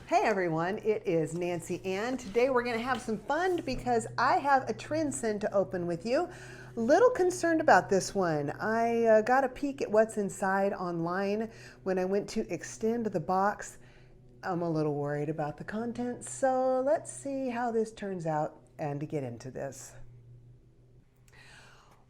Hey everyone, it is Nancy Ann. Today we're going to have some fun because I have a Trendsend to open with you. Little concerned about this one. I got a peek at what's inside online when I went to extend the box. I'm a little worried about the contents, so let's see how this turns out and to get into this.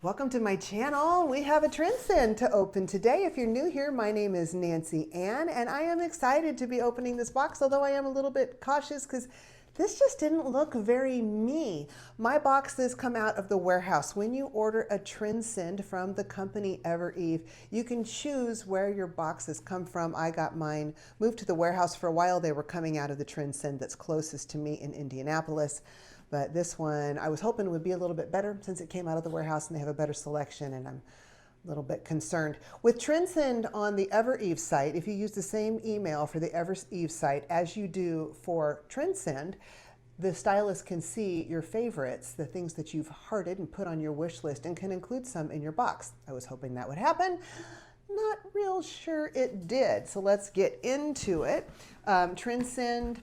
Welcome to my channel. We have a Trendsend to open today. If you're new here, my name is Nancy Ann, and I am excited to be opening this box, although I am a little bit cautious because this just didn't look very me. My boxes come out of the warehouse. When you order a Trendsend from the company Evereve, you can choose where your boxes come from. I got mine moved to the warehouse for a while. They were coming out of the Trendsend that's closest to me in Indianapolis. But this one, I was hoping would be a little bit better since it came out of the warehouse and they have a better selection, and I'm a little bit concerned. With Trendsend on the Evereve site, if you use the same email for the Evereve site as you do for Trendsend, the stylist can see your favorites, the things that you've hearted and put on your wish list, and can include some in your box. I was hoping that would happen. Not real sure it did. So let's get into it. Trendsend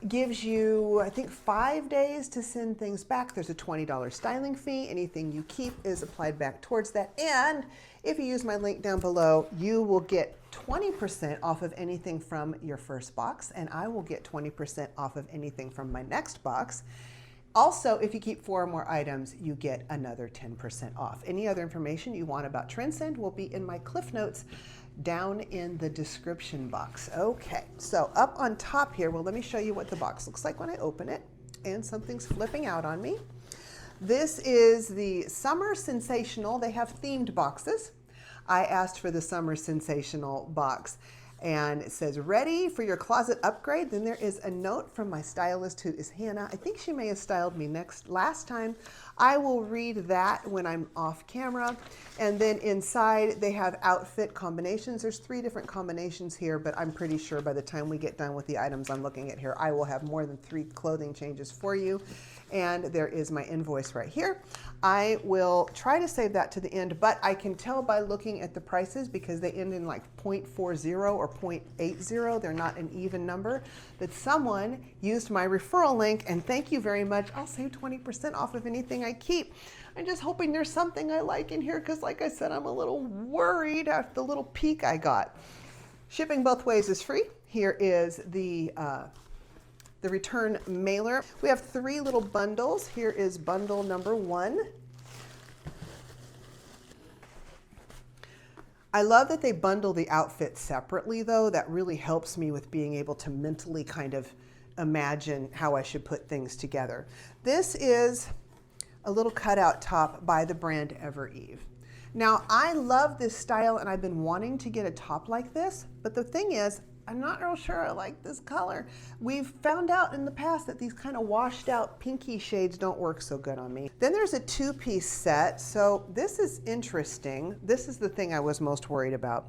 gives you, I think, 5 days to send things back. There's a $20 styling fee. Anything you keep is applied back towards that. And if you use my link down below, you will get 20% off of anything from your first box, and I will get 20% off of anything from my next box. Also, if you keep 4 or more items, you get another 10% off. Any other information you want about Trendsend will be in my cliff notes down in the description box. Okay, so up on top here, well, let me show you what the box looks like when I open it, and something's flipping out on me. This is the Summer Sensational. They have themed boxes. I asked for the Summer Sensational box, and it says, ready for your closet upgrade. Then there is a note from my stylist, who is Hannah. I think she may have styled me last time. I will read that when I'm off camera. And then inside they have outfit combinations. There's 3 different combinations here, but I'm pretty sure by the time we get done with the items I'm looking at here, I will have more than 3 clothing changes for you. And there is my invoice right here. I will try to save that to the end, but I can tell by looking at the prices, because they end in like 0.40 or 0.80, they're not an even number, that someone used my referral link, and thank you very much. I'll save 20% off of anything I keep. I'm just hoping there's something I like in here, because like I said, I'm a little worried after the little peek I got. Shipping both ways is free. Here is the return mailer. We have 3 little bundles. Here is bundle number 1. I love that they bundle the outfits separately, though. That really helps me with being able to mentally kind of imagine how I should put things together. This is a little cutout top by the brand Evereve. Now, I love this style, and I've been wanting to get a top like this, but the thing is, I'm not real sure I like this color. We've found out in the past that these kind of washed out pinky shades don't work so good on me. Then there's a 2-piece set. So this is interesting. This is the thing I was most worried about.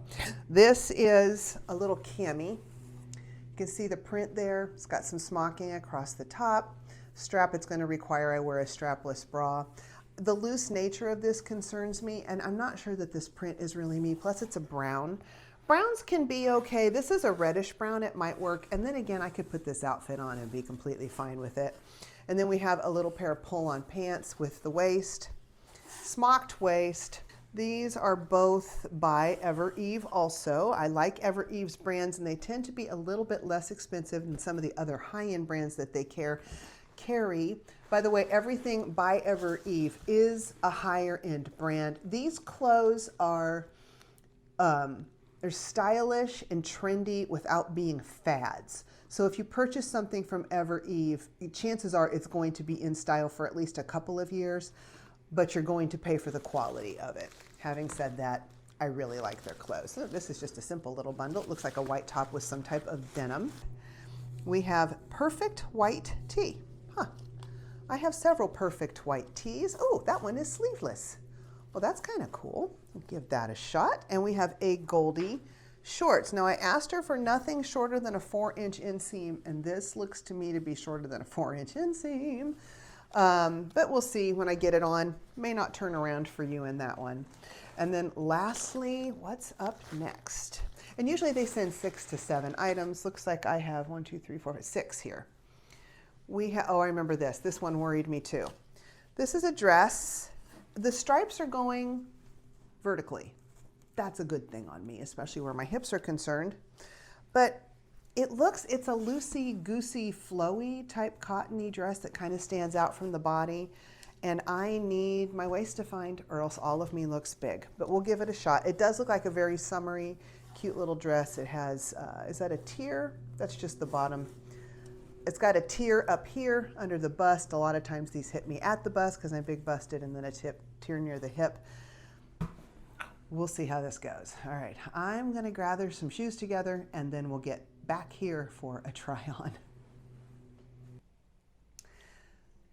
This is a little cami. You can see the print there. It's got some smocking across the top. Strap, it's going to require I wear a strapless bra. The loose nature of this concerns me, and I'm not sure that this print is really me. Plus it's a brown. Browns can be okay. This is a reddish brown. It might work. And then again, I could put this outfit on and be completely fine with it. And then we have a little pair of pull-on pants with the waist, smocked waist. These are both by Evereve also. I like Evereve's brands, and they tend to be a little bit less expensive than some of the other high-end brands that they carry. By the way, everything by Evereve is a higher-end brand. These clothes are they're stylish and trendy without being fads. So if you purchase something from Evereve, chances are it's going to be in style for at least a couple of years, but you're going to pay for the quality of it. Having said that, I really like their clothes. So this is just a simple little bundle. It looks like a white top with some type of denim. We have perfect white tee. I have several perfect white tees. Oh, that one is sleeveless. Well, that's kind of cool. We'll give that a shot. And we have AGOLDE shorts. Now, I asked her for nothing shorter than a 4-inch inseam, and this looks to me to be shorter than a 4-inch inseam. But we'll see when I get it on. May not turn around for you in that one. And then lastly, what's up next? And usually they send 6 to 7 items. Looks like I have 1, 2, 3, 4, 5, 6 here. Oh, I remember this. This one worried me too. This is a dress. The stripes are going vertically. That's a good thing on me, especially where my hips are concerned. But it's a loosey-goosey, flowy type cottony dress that kind of stands out from the body. And I need my waist defined or else all of me looks big. But we'll give it a shot. It does look like a very summery, cute little dress. It has, is that a tier? That's just the bottom. It's got a tier up here under the bust. A lot of times these hit me at the bust because I'm big busted, and then a tier near the hip. We'll see how this goes. All right, I'm gonna gather some shoes together and then we'll get back here for a try on.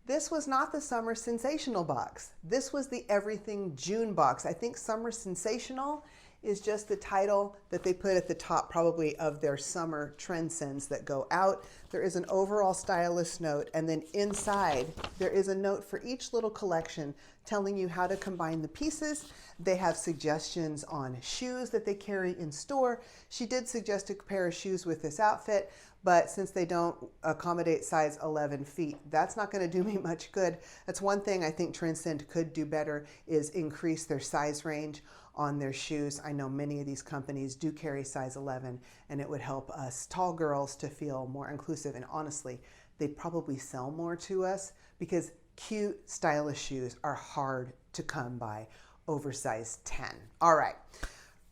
This was not the Summer Sensational box. This was the Everything June box. I think Summer Sensational is just the title that they put at the top probably of their summer Trendsends that go out. There is an overall stylist note, and then inside there is a note for each little collection telling you how to combine the pieces. They have suggestions on shoes that they carry in store. She did suggest a pair of shoes with this outfit, but since they don't accommodate size 11 feet, that's not going to do me much good. That's one thing I think Trendsend could do better, is increase their size range on their shoes. I know many of these companies do carry size 11, and it would help us tall girls to feel more inclusive. And honestly, they'd probably sell more to us because cute, stylish shoes are hard to come by over size 10. All right.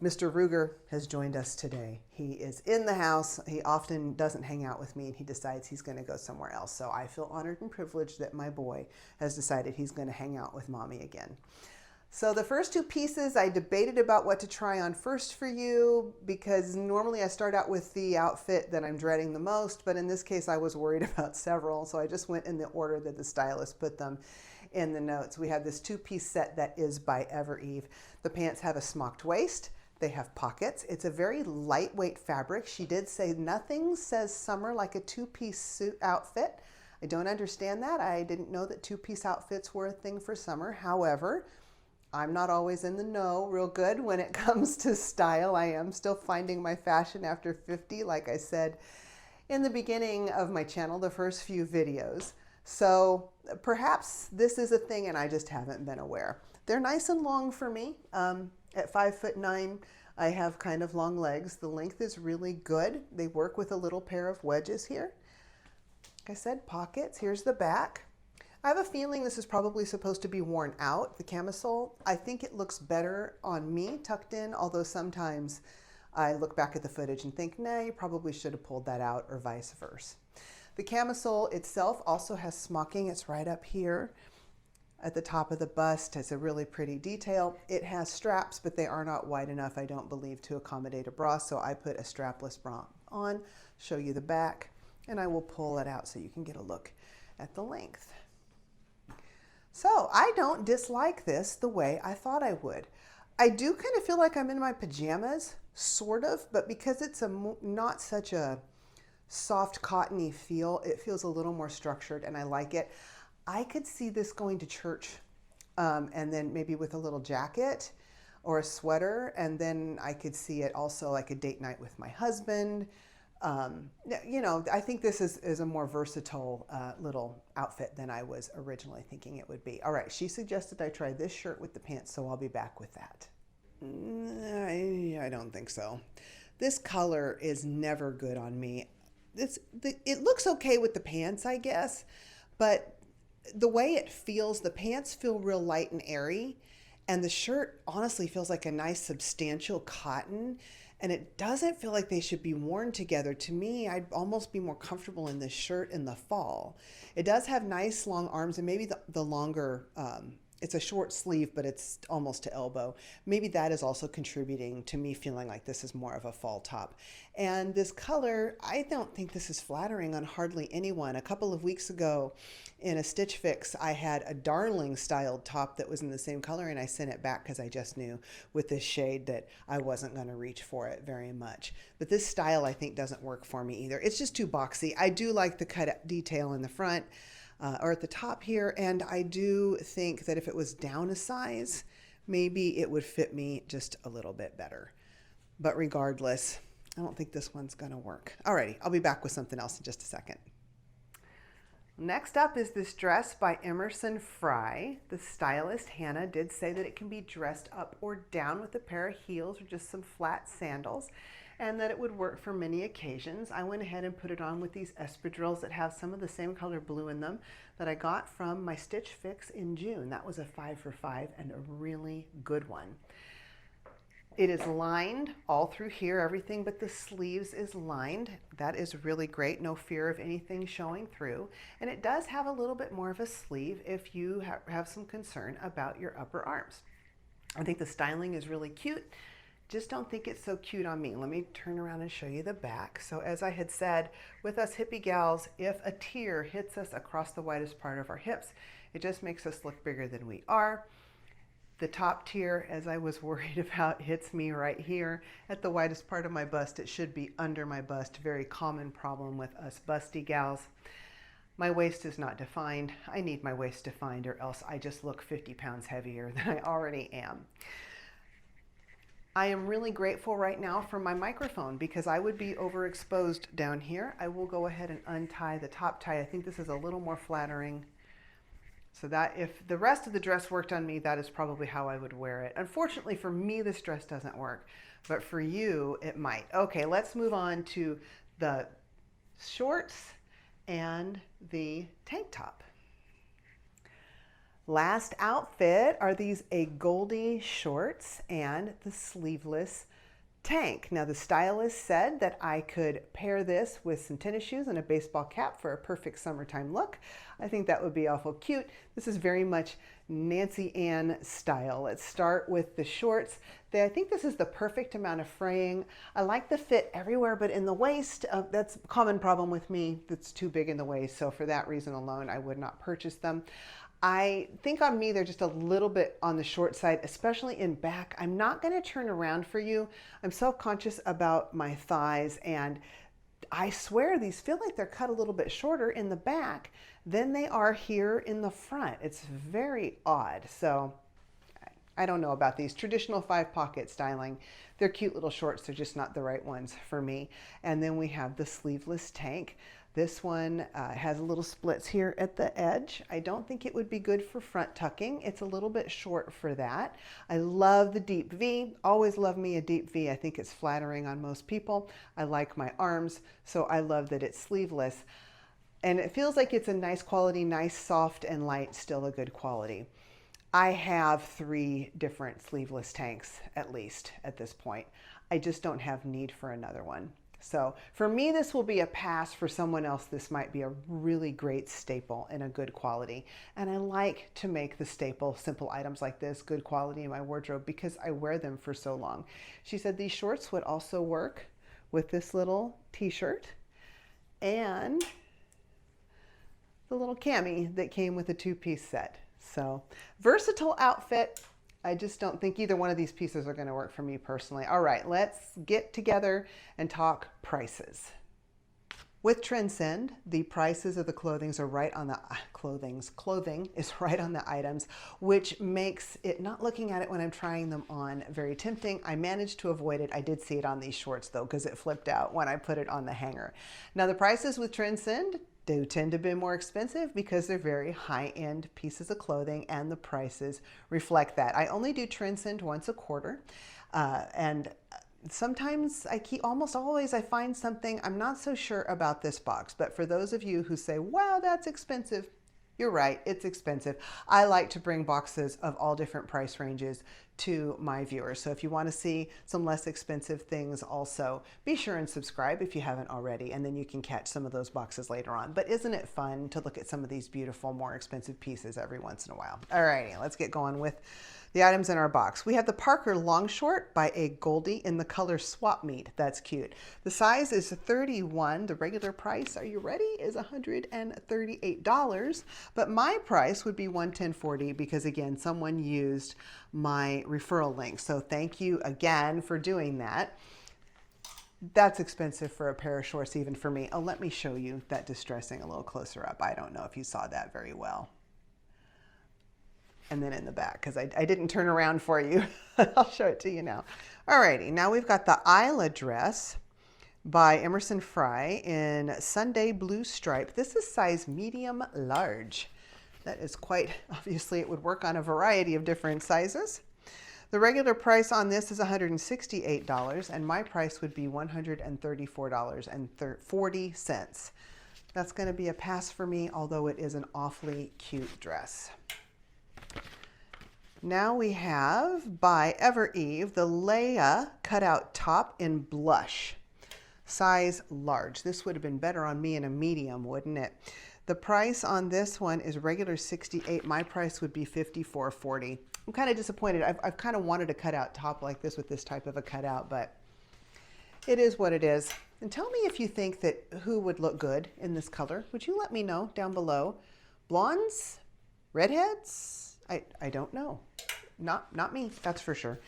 Mr. Ruger has joined us today. He is in the house. He often doesn't hang out with me, and he decides he's going to go somewhere else. So I feel honored and privileged that my boy has decided he's going to hang out with mommy again. So the first two pieces, I debated about what to try on first for you, because normally I start out with the outfit that I'm dreading the most, but in this case I was worried about several, so I just went in the order that the stylist put them in the notes. We have this two-piece set that is by Evereve. The pants have a smocked waist. They have pockets. It's a very lightweight fabric. She did say nothing says summer like a two-piece suit outfit. I don't understand that. I didn't know that two-piece outfits were a thing for summer. However, I'm not always in the know real good when it comes to style. I am still finding my fashion after 50, like I said in the beginning of my channel, the first few videos. So perhaps this is a thing and I just haven't been aware. They're nice and long for me. At 5'9", I have kind of long legs. The length is really good. They work with a little pair of wedges here. Like I said, pockets. Here's the back. I have a feeling this is probably supposed to be worn out, the camisole. I think it looks better on me tucked in, although sometimes I look back at the footage and think, nah, you probably should have pulled that out, or vice versa. The camisole itself also has smocking. It's right up here at the top of the bust. It's a really pretty detail. It has straps, but they are not wide enough, I don't believe, to accommodate a bra, so I put a strapless bra on, show you the back, and I will pull it out so you can get a look at the length. So I don't dislike this the way I thought I would. I do kind of feel like I'm in my pajamas, sort of, but because it's not such a soft cottony feel, it feels a little more structured and I like it. I could see this going to church and then maybe with a little jacket or a sweater, and then I could see it also like a date night with my husband. You know, I think this is a more versatile little outfit than I was originally thinking it would be. All right, she suggested I try this shirt with the pants, so I'll be back with that. I don't think so. This color is never good on me. It looks okay with the pants, I guess, but the way it feels, the pants feel real light and airy, and the shirt honestly feels like a nice substantial cotton. And it doesn't feel like they should be worn together. To me, I'd almost be more comfortable in this shirt in the fall. It does have nice long arms, and maybe the longer, it's a short sleeve, but it's almost to elbow. Maybe that is also contributing to me feeling like this is more of a fall top. And this color, I don't think this is flattering on hardly anyone. A couple of weeks ago in a Stitch Fix, I had a darling styled top that was in the same color, and I sent it back because I just knew with this shade that I wasn't going to reach for it very much. But this style, I think, doesn't work for me either. It's just too boxy. I do like the cut detail in the front or at the top here, and I do think that if it was down a size, maybe it would fit me just a little bit better. But regardless, I don't think this one's gonna work. Alrighty, I'll be back with something else in just a second. Next up is this dress by Emerson Fry. The stylist, Hannah, did say that it can be dressed up or down with a pair of heels or just some flat sandals, and that it would work for many occasions. I went ahead and put it on with these espadrilles that have some of the same color blue in them that I got from my Stitch Fix in June. That was a 5 for $5 and a really good one. It is lined all through here. Everything but the sleeves is lined. That is really great. No fear of anything showing through. And it does have a little bit more of a sleeve if you have some concern about your upper arms. I think the styling is really cute. Just don't think it's so cute on me. Let me turn around and show you the back. So as I had said, with us hippie gals, if a tear hits us across the widest part of our hips, it just makes us look bigger than we are. The top tier, as I was worried about, hits me right here at the widest part of my bust. It should be under my bust. Very common problem with us busty gals. My waist is not defined. I need my waist defined or else I just look 50 pounds heavier than I already am. I am really grateful right now for my microphone because I would be overexposed down here. I will go ahead and untie the top tie. I think this is a little more flattering. So that if the rest of the dress worked on me, that is probably how I would wear it. Unfortunately for me, this dress doesn't work, but for you, it might. Okay, let's move on to the shorts and the tank top. Last outfit are these AGOLDE shorts and the sleeveless tank. Now the stylist said that I could pair this with some tennis shoes and a baseball cap for a perfect summertime look. I think that would be awful cute. This is very much Nancy Ann style. Let's start with the shorts. I think this is the perfect amount of fraying. I like the fit everywhere but in the waist. That's a common problem with me. That's too big in the waist. So for that reason alone, I would not purchase them. I think on me, they're just a little bit on the short side, especially in back. I'm not going to turn around for you. I'm self-conscious about my thighs, and I swear these feel like they're cut a little bit shorter in the back than they are here in the front. It's very odd. So I don't know about these traditional 5-pocket styling. They're cute little shorts. They're just not the right ones for me. And then we have the sleeveless tank. This one has little splits here at the edge. I don't think it would be good for front tucking. It's a little bit short for that. I love the deep V. Always love me a deep V. I think it's flattering on most people. I like my arms, so I love that it's sleeveless. And it feels like it's a nice quality, nice, soft, and light, still a good quality. I have 3 different sleeveless tanks, at least, at this point. I just don't have need for another one. So for me, this will be a pass. For someone else, this might be a really great staple and a good quality. And I like to make the staple, simple items like this, good quality in my wardrobe because I wear them for so long. She said these shorts would also work with this little t-shirt and the little cami that came with a 2-piece set. So versatile outfit. I just don't think either one of these pieces are going to work for me personally. All right, let's get together and talk prices. With Trendsend, the prices of the clothing is right on the clothing is right on the items, which makes it, not looking at it when I'm trying them on, very tempting. I managed to avoid it. I did see it on these shorts though, because it flipped out when I put it on the hanger. Now the prices with Trendsend do tend to be more expensive because they're very high-end pieces of clothing and the prices reflect that. I only do Trendsend once a quarter and sometimes almost always I find something. I'm not so sure about this box, but for those of you who say, wow, that's expensive, you're right, it's expensive. I like to bring boxes of all different price ranges to my viewers. So if you want to see some less expensive things also, be sure and subscribe if you haven't already, and then you can catch some of those boxes later on. But isn't it fun to look at some of these beautiful, more expensive pieces every once in a while? Alrighty, let's get going with the items in our box. We have the Parker Long short by AGOLDE in the color Swap Meet. That's cute. The size is 31. The regular price, are you ready, is $138. But my price would be $110.40 because, again, someone used my referral link. So thank you again for doing that. That's expensive for a pair of shorts, even for me. Oh, let me show you that distressing a little closer up. I don't know if you saw that very well. And then in the back, because I didn't turn around for you. I'll show it to you now. Alrighty, now we've got the Isla dress. by Emerson Fry in Sunday Blue Stripe. This is size medium large. That is quite, obviously it would work on a variety of different sizes. The regular price on this is $168, and my price would be $134.40. That's going to be a pass for me, although it is an awfully cute dress. Now we have by Evereve the Leya Cutout Top in Blush, size large. This would have been better on me in a medium, wouldn't it? The price on this one is regular $68. My price would be $54.40. I'm kind of disappointed. I've kind of wanted a cutout top like this with this type of a cutout, but it is what it is. And tell me if you think that who would look good in this color. Would you let me know down below? Blondes? Redheads? I don't know. Not me, that's for sure.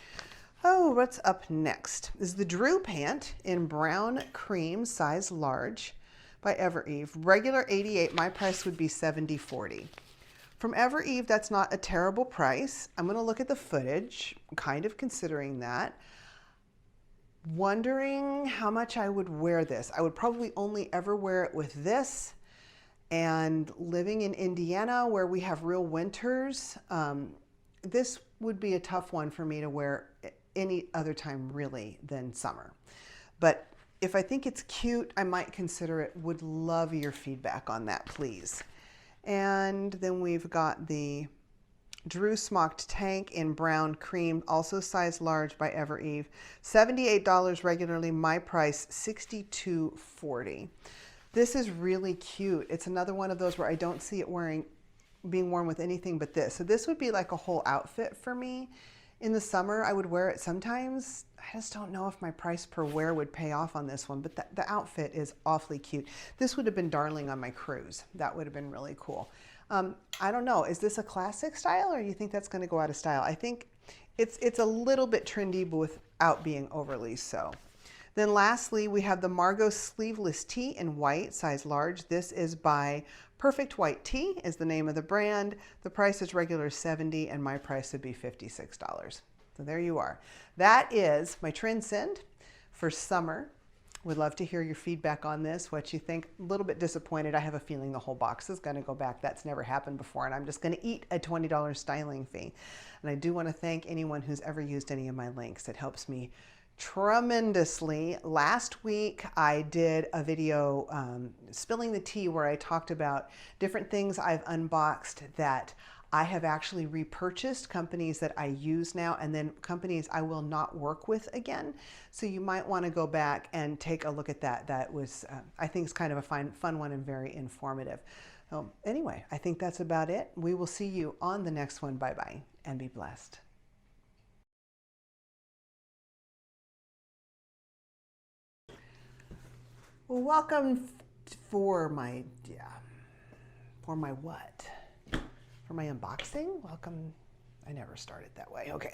Oh, what's up next is the Drew Pant in brown cream, size large by Evereve. Regular $88, my price would be $70.40. From Evereve, that's not a terrible price. I'm gonna look at the footage, kind of considering that. Wondering how much I would wear this. I would probably only ever wear it with this, and living in Indiana where we have real winters, this would be a tough one for me to wear any other time really than summer. But if I think it's cute, I might consider it. Would love your feedback on that, please. And then we've got the Drew Smocked tank in brown cream, also size large by Evereve. $78 regularly, my price $62.40. This is really cute. It's another one of those where I don't see it being worn with anything but this. So this would be like a whole outfit for me. In the summer, I would wear it sometimes. I just don't know if my price per wear would pay off on this one, but the outfit is awfully cute. This would have been darling on my cruise. That would have been really cool. I don't know, is this a classic style or do you think that's gonna go out of style? I think it's a little bit trendy, but without being overly so. Then lastly, we have the Margot sleeveless tee in white, size large. This is by Perfect White Tee is the name of the brand. The price is regular $70 and my price would be $56. So there you are. That is my Trendsend for summer. Would love to hear your feedback on this, what you think. A little bit disappointed. I have a feeling the whole box is gonna go back. That's never happened before, and I'm just gonna eat a $20 styling fee. And I do wanna thank anyone who's ever used any of my links. It helps me tremendously. Last week I did a video spilling the tea where I talked about different things I've unboxed that I have actually repurchased, companies that I use now, and then companies I will not work with again. So you might want to go back and take a look at that. That was, I think it's kind of a fun one and very informative. So anyway, I think that's about it. We will see you on the next one. Bye-bye and be blessed. Well, welcome for my what? For my unboxing? Welcome. I never started that way. Okay.